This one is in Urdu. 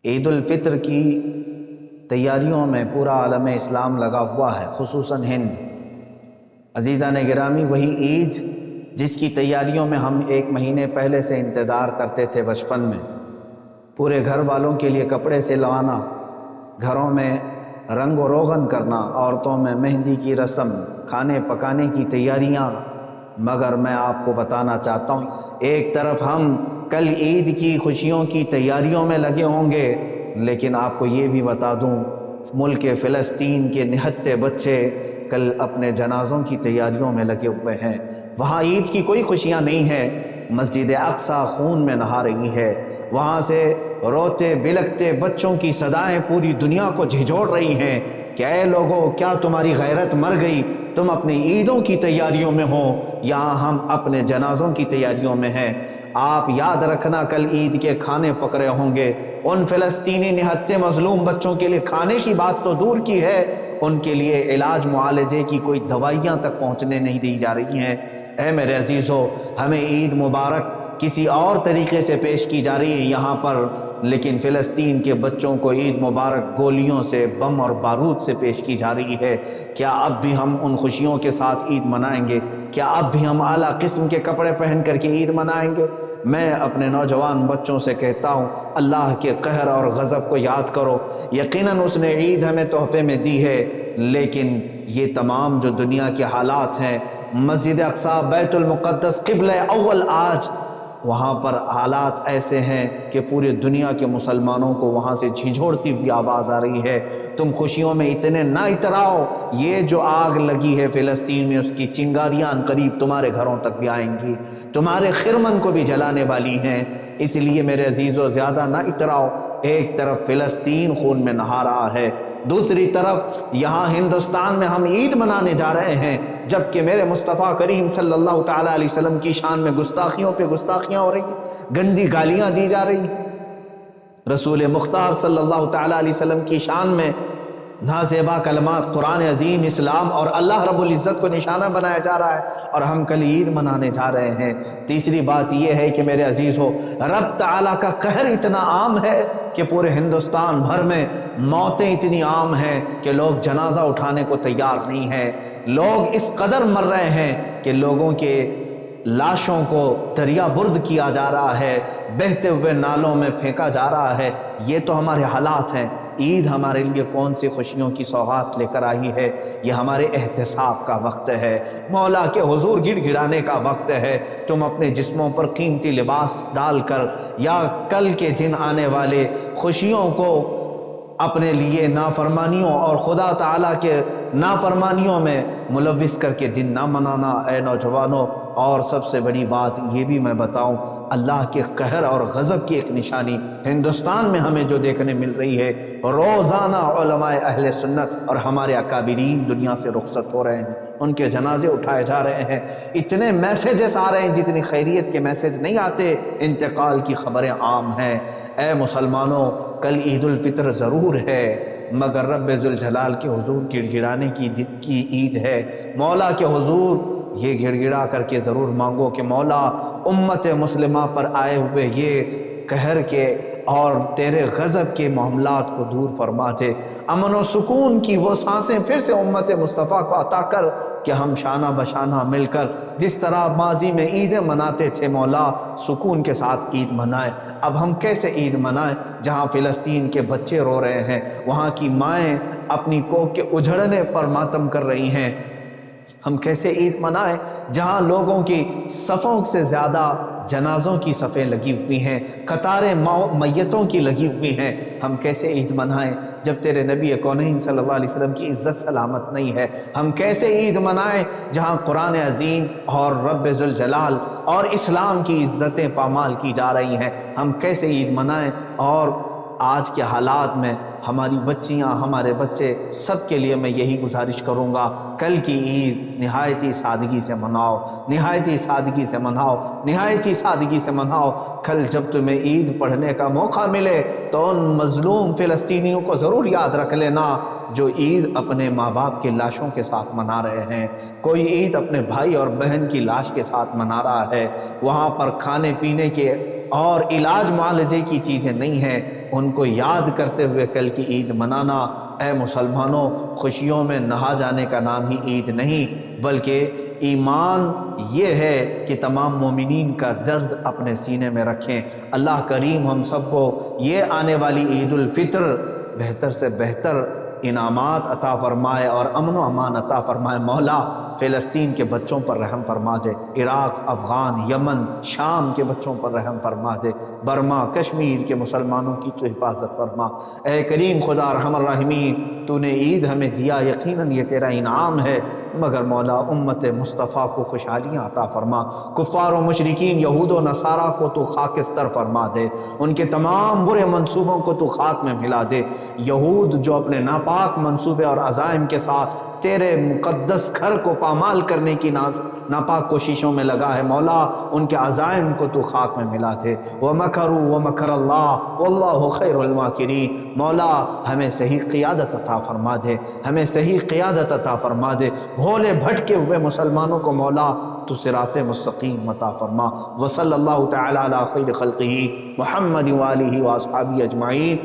عید الفطر کی تیاریوں میں پورا عالم اسلام لگا ہوا ہے، خصوصاً ہند۔ عزیزان گرامی، وہی عید جس کی تیاریوں میں ہم 1 مہینے پہلے سے انتظار کرتے تھے بچپن میں، پورے گھر والوں کے لیے کپڑے سلوانا، گھروں میں رنگ و روغن کرنا، عورتوں میں مہندی کی رسم، کھانے پکانے کی تیاریاں۔ مگر میں آپ کو بتانا چاہتا ہوں، ایک طرف ہم کل عید کی خوشیوں کی تیاریوں میں لگے ہوں گے، لیکن آپ کو یہ بھی بتا دوں، ملک فلسطین کے نہتے بچے کل اپنے جنازوں کی تیاریوں میں لگے ہوئے ہیں۔ وہاں عید کی کوئی خوشیاں نہیں ہیں، مسجد اقصی خون میں نہا رہی ہے، وہاں سے روتے بلکتے بچوں کی صدائیں پوری دنیا کو جھنجھوڑ رہی ہیں کہ اے لوگو، کیا تمہاری غیرت مر گئی؟ تم اپنی عیدوں کی تیاریوں میں ہو، یہاں ہم اپنے جنازوں کی تیاریوں میں ہیں۔ آپ یاد رکھنا، کل عید کے کھانے پک رہے ہوں گے، ان فلسطینی نہتے مظلوم بچوں کے لیے کھانے کی بات تو دور کی ہے، ان کے لیے علاج معالجے کی کوئی دوائیاں تک پہنچنے نہیں دی جا رہی ہیں۔ اے میرے عزیزو، ہمیں عید مبارک کسی اور طریقے سے پیش کی جا رہی ہے یہاں پر، لیکن فلسطین کے بچوں کو عید مبارک گولیوں سے، بم اور بارود سے پیش کی جا رہی ہے۔ کیا اب بھی ہم ان خوشیوں کے ساتھ عید منائیں گے؟ کیا اب بھی ہم اعلیٰ قسم کے کپڑے پہن کر کے عید منائیں گے؟ میں اپنے نوجوان بچوں سے کہتا ہوں، اللہ کے قہر اور غضب کو یاد کرو۔ یقیناً اس نے عید ہمیں تحفے میں دی ہے، لیکن یہ تمام جو دنیا کے حالات ہیں، مسجد اقصی، بیت المقدس، قبلہ اول، آج وہاں پر حالات ایسے ہیں کہ پورے دنیا کے مسلمانوں کو وہاں سے جھنجھوڑتی ہوئی آواز آ رہی ہے، تم خوشیوں میں اتنے نہ اتراؤ، یہ جو آگ لگی ہے فلسطین میں، اس کی چنگاریاں قریب تمہارے گھروں تک بھی آئیں گی، تمہارے خرمن کو بھی جلانے والی ہیں۔ اس لیے میرے عزیزو، زیادہ نہ اتراؤ۔ ایک طرف فلسطین خون میں نہا رہا ہے، دوسری طرف یہاں ہندوستان میں ہم عید منانے جا رہے ہیں، جبکہ میرے مصطفیٰ کریم صلی اللہ تعالیٰ علیہ وسلم کی شان میں گستاخیوں پہ گستاخیاں ہو رہی ہیں، گندی گالیاں دی جا رہی ہیں۔ رسول مختار صلی اللہ تعالیٰ علیہ وسلم کی شان میں نازیبا کلمات، قرآن عظیم، اسلام اور اللہ رب العزت کو نشانہ بنایا جا رہا ہے، اور ہم کل عید منانے جا رہے ہیں۔ تیسری بات یہ ہے کہ میرے عزیز ہو، رب تعالیٰ کا قہر اتنا عام ہے کہ پورے ہندوستان بھر میں موتیں اتنی عام ہیں کہ لوگ جنازہ اٹھانے کو تیار نہیں ہیں۔ لوگ اس قدر مر رہے ہیں کہ لوگوں کے لاشوں کو دریا برد کیا جا رہا ہے، بہتے ہوئے نالوں میں پھینکا جا رہا ہے۔ یہ تو ہمارے حالات ہیں۔ عید ہمارے لیے کون سی خوشیوں کی سوغات لے کر آئی ہے؟ یہ ہمارے احتساب کا وقت ہے، مولا کے حضور گڑ گڑانے کا وقت ہے۔ تم اپنے جسموں پر قیمتی لباس ڈال کر، یا کل کے دن آنے والے خوشیوں کو اپنے لیے نافرمانیوں اور خدا تعالیٰ کے نافرمانیوں میں ملوث کر کے دن نہ منانا اے نوجوانوں۔ اور سب سے بڑی بات یہ بھی میں بتاؤں، اللہ کے قہر اور غضب کی ایک نشانی ہندوستان میں ہمیں جو دیکھنے مل رہی ہے، روزانہ علماء اہل سنت اور ہمارے اکابرین دنیا سے رخصت ہو رہے ہیں، ان کے جنازے اٹھائے جا رہے ہیں، اتنے میسیجز آ رہے ہیں جتنی خیریت کے میسیج نہیں آتے، انتقال کی خبریں عام ہیں۔ اے مسلمانوں، کل عید الفطر ضرور ہے، مگر رب ذوالجلال کے حضور گڑ گڑانے کی عید ہے۔ مولا کے حضور یہ گڑ گڑا کر کے ضرور مانگو کہ مولا، امت مسلمہ پر آئے ہوئے یہ قہر کے اور تیرے غضب کے معاملات کو دور فرما دے، امن و سکون کی وہ سانسیں پھر سے امت مصطفیٰ کو عطا کر کہ ہم شانہ بشانہ مل کر جس طرح ماضی میں عیدیں مناتے تھے، مولا سکون کے ساتھ عید منائیں۔ اب ہم کیسے عید منائیں جہاں فلسطین کے بچے رو رہے ہیں، وہاں کی مائیں اپنی کوکھ کے اجڑنے پر ماتم کر رہی ہیں؟ ہم کیسے عید منائیں جہاں لوگوں کی صفوں سے زیادہ جنازوں کی صفیں لگی ہوئی ہیں، قطاریں میتوں کی لگی ہوئی ہیں؟ ہم کیسے عید منائیں جب تیرے نبی کونین صلی اللہ علیہ وسلم کی عزت سلامت نہیں ہے؟ ہم کیسے عید منائیں جہاں قرآن عظیم اور رب ذوالجلال اور اسلام کی عزتیں پامال کی جا رہی ہیں؟ ہم کیسے عید منائیں؟ اور آج کے حالات میں ہماری بچیاں، ہمارے بچے، سب کے لیے میں یہی گزارش کروں گا، کل کی عید نہایت ہی سادگی سے مناؤ، نہایت ہی سادگی سے مناؤ، نہایت ہی سادگی سے مناؤ۔ کل جب تمہیں عید پڑھنے کا موقع ملے تو ان مظلوم فلسطینیوں کو ضرور یاد رکھ لینا جو عید اپنے ماں باپ کی لاشوں کے ساتھ منا رہے ہیں۔ کوئی عید اپنے بھائی اور بہن کی لاش کے ساتھ منا رہا ہے، وہاں پر کھانے پینے کے اور علاج معالجے کی چیزیں نہیں ہیں، ان ان کو یاد کرتے ہوئے کل کی عید منانا۔ اے مسلمانوں، خوشیوں میں نہا جانے کا نام ہی عید نہیں، بلکہ ایمان یہ ہے کہ تمام مومنین کا درد اپنے سینے میں رکھیں۔ اللہ کریم ہم سب کو یہ آنے والی عید الفطر بہتر سے بہتر انعامات عطا فرمائے اور امن و امان عطا فرمائے۔ مولا فلسطین کے بچوں پر رحم فرما دے، عراق، افغان، یمن، شام کے بچوں پر رحم فرما دے، برما، کشمیر کے مسلمانوں کی تو حفاظت فرما۔ اے کریم خدا ارحم الراحمین، تو نے عید ہمیں دیا، یقیناً یہ تیرا انعام ہے، مگر مولا امت مصطفیٰ کو خوشحالیاں عطا فرما۔ کفار و مشرکین، یہود و نصارہ کو تو خاکستر فرما دے، ان کے تمام برے منصوبوں کو تو خاک میں ملا دے۔ یہود جو اپنے ناپاک منصوبے اور عزائم کے ساتھ تیرے مقدس گھر کو پامال کرنے کی ناپاک کوششوں میں لگا ہے، مولا ان کے عزائم کو تو خاک میں ملا دے۔ وَمَكَرُوا وَمَكَرَ اللَّهُ وَاللَّهُ خَيْرُ الْمَاكِرِينَ، مولا ہمیں صحیح قیادت عطا فرما دے، ہمیں صحیح قیادت عطا فرما دے۔ بھولے بھٹکے ہوئے مسلمانوں کو مولا تو صراط مستقیم عطا فرما۔ وصلی اللہ تعالی علی خیر خلقہ محمد وآلہ واصحابہ اجمعین۔